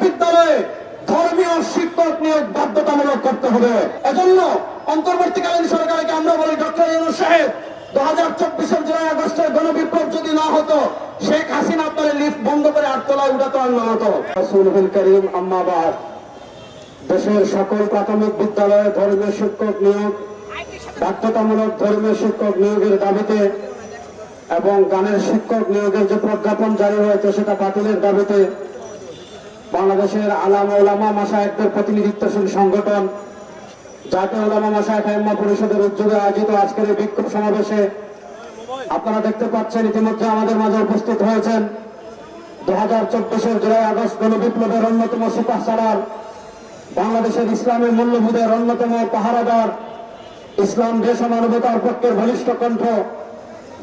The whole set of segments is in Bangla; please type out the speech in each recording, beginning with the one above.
বিদ্যালয়ে ধর্মীয় শিক্ষক নিয়োগ বাধ্যতামূলক করতে হবে। এজন্য অন্তর্বর্তীকালীন সরকারকে আমরা বলি, ডক্টর ইউনূস সাহেব, 2024 জুলাই আগস্টের গণবিপ্লব যদি না হতো, শেখ হাসিনা আপনার লিফট বন্ধ করে আটতলায় উঠাতো আর না হতো। রাসূলুল করিম আম্মা বাদ। দেশের সকল প্রাথমিক বিদ্যালয়ে ধর্মীয় শিক্ষক নিয়োগ বাধ্যতামূলক ধর্মীয় শিক্ষক নিয়োগের দাবিতে এবং গানের শিক্ষক নিয়োগের যে প্রজ্ঞাপন জারি হয়েছে সেটা বাতিলের দাবিতে বাংলাদেশের আলেম ওলামা মাশায়েখদের প্রতিনিধিত্বশীল সংগঠন জাতীয় ওলামা মাশায়েখ আইম্মা পরিষদের উদ্যোগে আয়োজিত আজকের এই বিক্ষোভ সমাবেশে আপনারা দেখতে পাচ্ছেন ইতিমধ্যে আমাদের মাঝে উপস্থিত হয়েছেন 2024 জুলাই আগস্ট গণবিপ্লবের অন্যতম সিপাহসালার, বাংলাদেশের ইসলামী মূল্যবোধের অন্যতম পাহারাদার, ইসলাম দেশ ও মানবতার পক্ষের বলিষ্ঠ কণ্ঠ,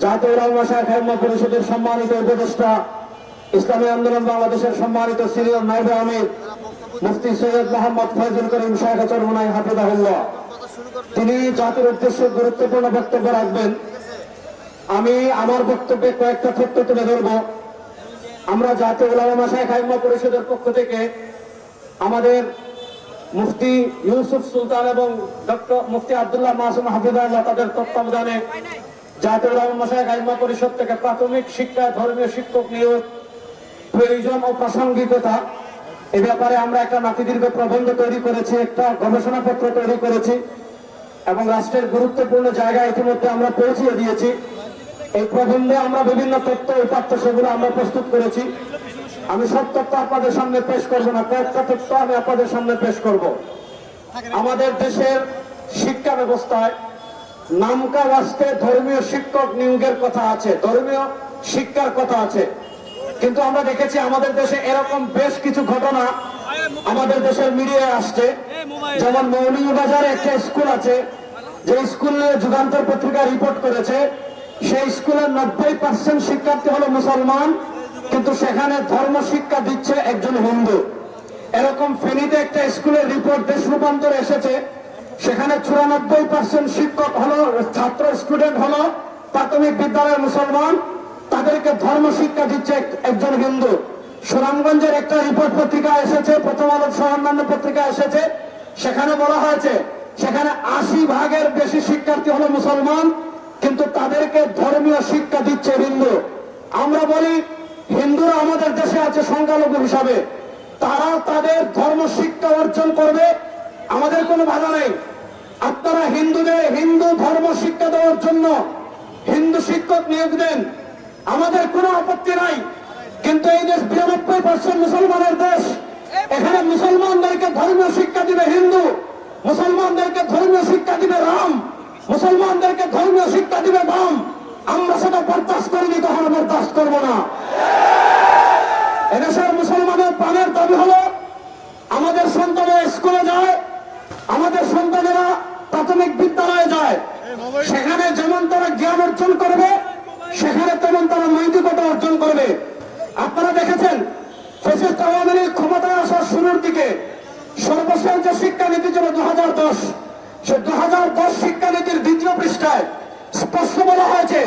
জাতীয় ওলামা মাশায়েখ আইম্মা পরিষদের সম্মানিত উপদেষ্টা, ইসলামী আন্দোলন বাংলাদেশের সম্মানিত সিনিয়র নায়েবে আমির মুফতি সৈয়দ মোহাম্মদ ফয়জুল করিম শাহ চরমনাই হাফিজাহুল্লাহ, তিনি জাতির উদ্দেশ্যে গুরুত্বপূর্ণ বক্তব্য রাখবেন। আমি আমার বক্তব্যে কয়েকটা তথ্য তুলে ধরব। আমরা জাতীয় ওলামা মাশায়েখ আইম্মা পরিষদের পক্ষ থেকে আমাদের মুফতি ইউসুফ সুলতান এবং ডক্টর মুফতি আব্দুল্লাহ মাসুম হাফিজাহুল্লাহ তাদের তত্ত্বাবধানে জাতীয় ওলামা মাশায়েখ আইম্মা পরিষদ থেকে প্রাথমিক শিক্ষায় ধর্মীয় শিক্ষক নিয়োগ প্রয়োজন ও প্রাসঙ্গিকতা এ ব্যাপারে আমরা একটা নাতিদীর্ঘ প্রবন্ধ তৈরি করেছি, একটা গবেষণাপত্র তৈরি করেছি এবং রাষ্ট্রের গুরুত্বপূর্ণ জায়গায় ইতিমধ্যে আমরা পৌঁছিয়ে দিয়েছি। এই প্রবন্ধে আমরা বিভিন্ন তথ্য উপাত্ত সেগুলো আমরা প্রস্তুত করেছি। আমি সব তথ্য আপনাদের সামনে পেশ করব না, কয়েকটা তথ্য আমি আপনাদের সামনে পেশ করব। আমাদের দেশের শিক্ষা ব্যবস্থায় নামকা ওয়াস্তে ধর্মীয় শিক্ষক নিয়োগের কথা আছে, ধর্মীয় শিক্ষার কথা আছে, কিন্তু আমরা দেখেছি আমাদের দেশে এরকম বেশ কিছু ঘটনা আমাদের দেশের মিডিয়ায় আসছে। যেমন মৌলভীবাজারে একটা স্কুল আছে, যে স্কুলে যুগান্তর পত্রিকা রিপোর্ট করেছে সেই স্কুলের 90% শিক্ষার্থী হলো মুসলমান, কিন্তু সেখানে ধর্ম শিক্ষা দিচ্ছে একজন হিন্দু। এরকম ফেনীতে একটা স্কুলের রিপোর্ট দেশ রূপান্তর এসেছে, সেখানে 94% শিক্ষক হলো ছাত্র স্টুডেন্ট হলো প্রাথমিক বিদ্যালয়ের মুসলমান, তাদেরকে ধর্ম শিক্ষা দিচ্ছে একজন হিন্দু। সুনামগঞ্জের একটা রিপোর্ট পত্রিকা এসেছে, প্রথম আলো সহ অন্যান্য পত্রিকা এসেছে, সেখানে বলা হয়েছে সেখানে 80% বেশি শিক্ষার্থী হলো মুসলমান, কিন্তু তাদেরকে ধর্মীয় শিক্ষা দিচ্ছে হিন্দু। আমরা বলি হিন্দুরা আমাদের দেশে আছে সংখ্যালঘু হিসাবে, তারা তাদের ধর্ম শিক্ষা অর্জন করবে, আমাদের কোনো বাধা নেই। আপনারা হিন্দুদের হিন্দু ধর্ম শিক্ষা দেওয়ার জন্য হিন্দু শিক্ষক নিয়োগ দেন, আমাদের কোনো আপত্তি নাই। কিন্তু এই দেশ 92% মুসলমানের দেশ, এখানে মুসলমানদেরকে ধর্মীয় শিক্ষা দিবে হিন্দু, মুসলমানদেরকে ধর্মীয় শিক্ষা দিবে রাম, মুসলমানদেরকে ধর্মীয় শিক্ষা দিবে বাম। আমরা সেটা বরদাস্ত করিনি, কখনো বরদাস্ত করবো না। এদেশের মুসলমানের প্রাণের দাবি হলো আমাদের সন্তানেরা স্কুলে যায়, আমাদের সন্তানেরা প্রাথমিক বিদ্যালয়ে যায়, সেখানে যেমন তারা জ্ঞান অর্জন করবে সেখানে তেমন তারা নৈতিকতা অর্জন করবে। আপনারা দেখেছেন ফ্যাসিস্ট আওয়ামী লীগ ক্ষমতায় আসার শুরুর দিকে সর্বশেষ যে শিক্ষানীতি ছিল 2010, সে 2010 শিক্ষানীতির 2য় পৃষ্ঠায় স্পষ্ট বলা হয়েছে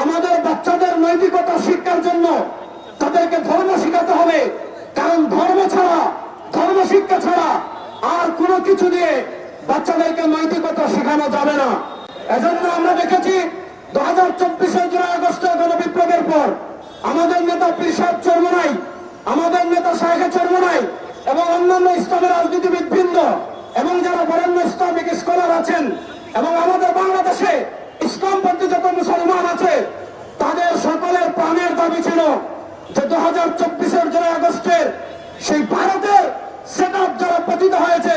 আমাদের বাচ্চাদের নৈতিকতা শিক্ষার জন্য তাদেরকে ধর্ম শিখাতে হবে, কারণ ধর্ম ছাড়া, ধর্ম শিক্ষা ছাড়া আর কোনো কিছু দিয়ে বাচ্চাদেরকে নৈতিকতা শেখানো যাবে না। এজন্য আমরা দেখেছি 2024 জুলাই আগস্টের গণবিপ্লবের পর আমাদের নেতা পীর সাহেব চরমনাই, আমাদের নেতা শায়েখে চরমনাই এবং অন্যান্য ইসলামের রাজনীতিবিদ বৃন্দ এবং যারা বরেণ্য ইসলামিক স্কলার আছেন এবং আমাদের বাংলাদেশে ইসলামপন্থী যত মুসলমান আছে, তাদের সকলের প্রাণের দাবি ছিল যে 2024 জুলাই আগস্টের সেই ভারতের সেট আপ যারা পতিত হয়েছে,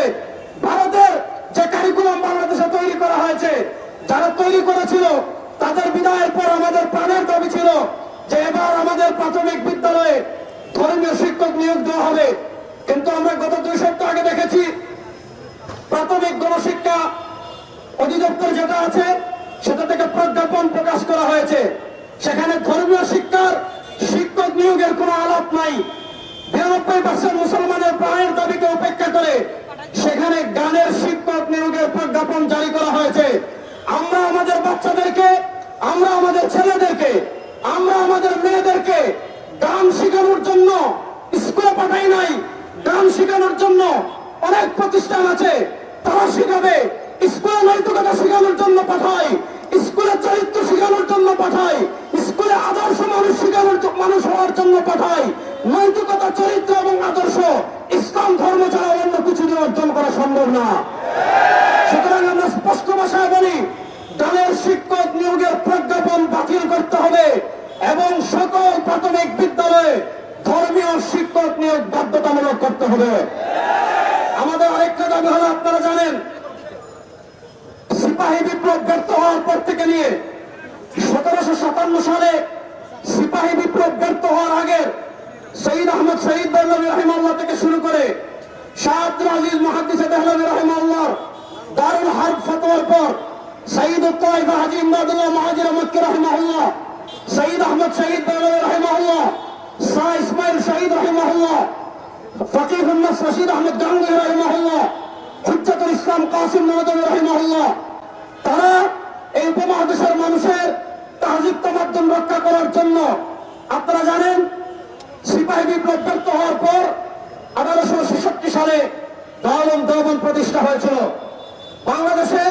ভারতের যে কারিকুলাম বাংলাদেশে তৈরি করা হয়েছে, যারা তৈরি করেছিল তাদের বিদায়ের পর আমাদের প্রাণের দাবি ছিল যে এবার আমাদের প্রাথমিক বিদ্যালয়ে ধর্মীয় শিক্ষক নিয়োগ দেওয়া হবে। কিন্তু আমরা গত 2 সপ্তাহ আগে দেখেছি প্রাথমিক গণশিক্ষা অধিদপ্তর যেটা আছে সেটা থেকে প্রজ্ঞাপন প্রকাশ করা হয়েছে, সেখানে ধর্মীয় শিক্ষার শিক্ষক নিয়োগের কোনো আলাপ নাই। 92% মুসলমানের প্রাণের দাবিকে উপেক্ষা করে সেখানে গানের শিক্ষক নিয়োগের প্রজ্ঞাপন জারি করা হয়েছে। আমরা আমাদের বাচ্চাদেরকে, আমরা আমাদের ছেলেদেরকে, আমরা আমাদের মেয়েদেরকে গান শেখানোর জন্য স্কুলে পাঠাই নাই, গান শেখানোর জন্য অনেক প্রতিষ্ঠান আছে, তারা শেখাবে। স্কুলে নৈতিকতা শেখানোর জন্য পাঠায়, স্কুলে চরিত্র শেখানোর জন্য পাঠায়, স্কুলে আদর্শ মানুষ হওয়ার জন্য পাঠায়। নৈতিকতা, চরিত্র এবং আদর্শ ইসলাম ধর্ম ছাড়া অন্য কিছু দিয়ে অর্জন করা সম্ভব না। সুতরাং আমরা স্পষ্ট ভাষায় বলি, দলের শিক্ষক নিয়োগের প্রজ্ঞাপন বাতিল করতে হবে এবং সকল প্রাথমিক বিদ্যালয়ে ধর্মীয় শিক্ষক নিয়োগ বাধ্যতামূলক করতে হবে। আমাদের আরেকটা দাবি হলো, আপনারা জানেন, সিপাহী বিপ্লব ব্যর্থ হওয়ার পর থেকে নিয়ে 1757 সালে সিপাহী বিপ্লব ব্যর্থ হওয়ার আগে সঈদ আহমদ শহীদ দেহলভী রাহিমাহুল্লাহ থেকে শুরু করে শাহ আব্দুল আজিজ মুহাদ্দিস দেহলভী রাহিমাহুল্লাহ দারুল হারব ফতোয়ার পর সঈদ উত্তাইফা হাজী ইমদাদুল্লাহ মুহাজির মক্কি রাহিমাহুল্লাহ, সঈদ আহমদ শহীদ দেহলভী রাহিমাহুল্লাহ, শাহ ইসমাইল শহীদ রাহিমাহুল্লাহ, ফকিহুন নাস রশিদ আহমদ গাঙ্গুহি রাহিমাহুল্লাহ, হুজ্জাতুল ইসলাম কাসিম নওয়াজী রাহিমাহুল্লাহ, তারা এই উপমহাদেশের মানুষের তাহজিব তামাদ্দুন রক্ষা করার জন্য, আপনারা জানেন, সিপাহী বিপ্লব ব্যর্থ হওয়ার পর 1866 সালে দারুল দেওবন্দ প্রতিষ্ঠা হয়েছিল। বাংলাদেশে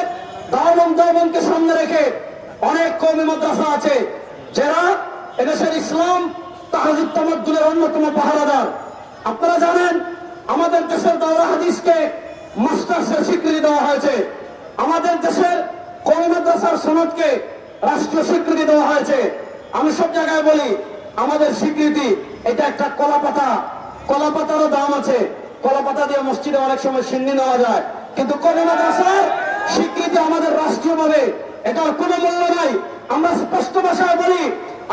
দারুল দেওবন্দকে সামনে রেখে অনেক কওমি মাদ্রাসা আছে, যারা এদেশের ইসলাম তাহজিব তামাদ্দুনের অন্যতম পাহারাদার। আপনারা জানেন, আমাদের দেশের দাওরা হাদিসকে মাস্টার্সের স্বীকৃতি দেওয়া হয়েছে, আমাদের দেশের কওমি মাদ্রাসার সনদকে রাষ্ট্রীয় স্বীকৃতি দেওয়া হয়েছে। আমি সব জায়গায় বলি, আমাদের স্বীকৃতি এটা একটা কলাপাতা, কলাপাতারও দাম আছে। কলাপাতা দিয়ে মসজিদে অনেক সময় সিন্নি নেওয়া যায়, কিন্তু কওমি মাদ্রাসার স্বীকৃতি আমাদের রাষ্ট্রীয়ভাবে এটার কোনো মূল্য নাই। আমরা স্পষ্ট ভাষায় বলি,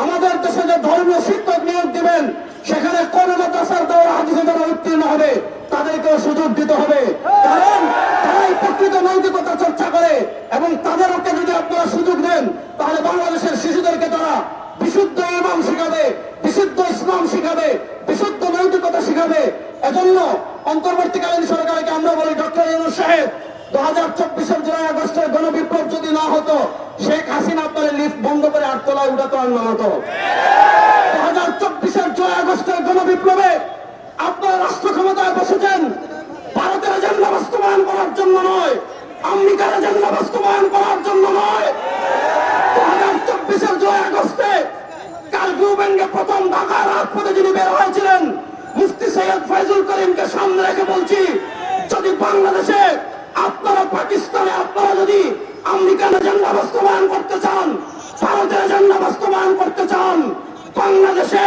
আমাদের দেশে যে ধর্মীয় শিক্ষক নিয়োগ দিবেন, সেখানে কওমি মাদ্রাসার দাওরা হাদিসে যারা উত্তীর্ণ হবে তাদেরকেও সুযোগ দিতে হবে, কারণ তারাই প্রকৃত নৈতিকতা চর্চা করে। এবং তাদেরকে যদি আপনারা সুযোগ দেন, তাহলে বাংলাদেশের শিশুদেরকে তারা বিশুদ্ধ ইমাম শিখাবে, বিশুদ্ধ ইসলাম শিখাবে, বিশুদ্ধ নৈতিকতা শিখাবে। এজন্য অন্তর্বর্তীকালীন সরকারকে আমরা বলি, ডক্টর ইউনূস সাহেব, 2024-এর জুলাই আগস্টের গণবিপ্লব যদি না হতো, শেখ হাসিনা আপনার লিফট বন্ধ করে 8 তলায় উঠাতো আর না হতো। 2024-এর জুলাই আগস্টের গণবিপ্লবে আপনারা রাষ্ট্র ক্ষমতায় বসেছেন ভারতের এজেন্ডা বাস্তবায়ন করার জন্য নয়, আমেরিকার এজেন্ডা বাস্তবায়ন করার জন্য নয়। 2024-এর জুলাই আগস্টে কারফিউ ভেঙে প্রথম ঢাকার রাজপথে যিনি বের হয়েছিলেন, মুফতি সৈয়দ ফয়জুল করিমকে সামনে রেখে বলছি, যদি বাংলাদেশে আপনারা, পাকিস্তানে আপনারা যদি আমেরিকান এজেন্ডা বাস্তবায়ন করতে চান, ভারতের এজেন্ডা বাস্তবায়ন করতে চান, বাংলাদেশে